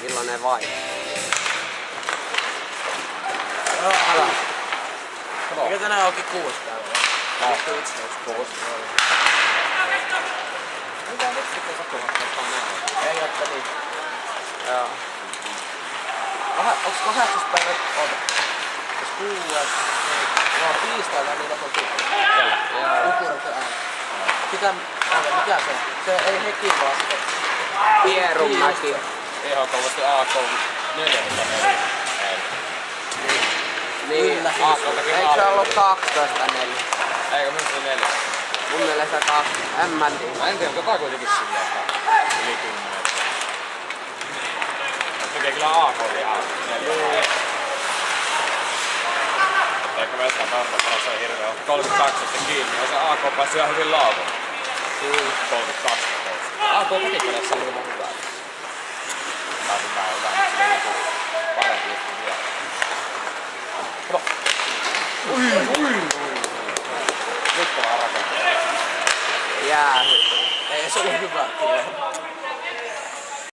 milloin ne vai? Mikä tänään onkin 6 päivää? 11. Mitä nyt sitten sattumattomasti on näin? Ei jättä niin. Joo. Onks 8. päivä? On. Jos 6. Joo, tiistaina niin on kyllä. Ukurta ääni. Mikä se on? Se ei Hekin vaan sitä. Pierunmäki. EHK voitti AK 4. Niin, Kyllä. eikö se ollut 12-4? Eikö minusta 4? Mun mielestä 2. En mä tiedä. Mä en tiedä, mutta jotain kuitenkin silleen, että yli 10. Se tekee kyllä AK ihan 4. Eikö Veskan tarkoittaa se hirveä 32 kiinni, ja se AK pääsi ihan hyvin laukuun. 32. AK kotipeleissä oli ihan hyvä. Tää on hyvä, mutta se oli joku parempi juttu vielä. Nyt on rakentaa. Jää. Ei se ole hyvä kyllä.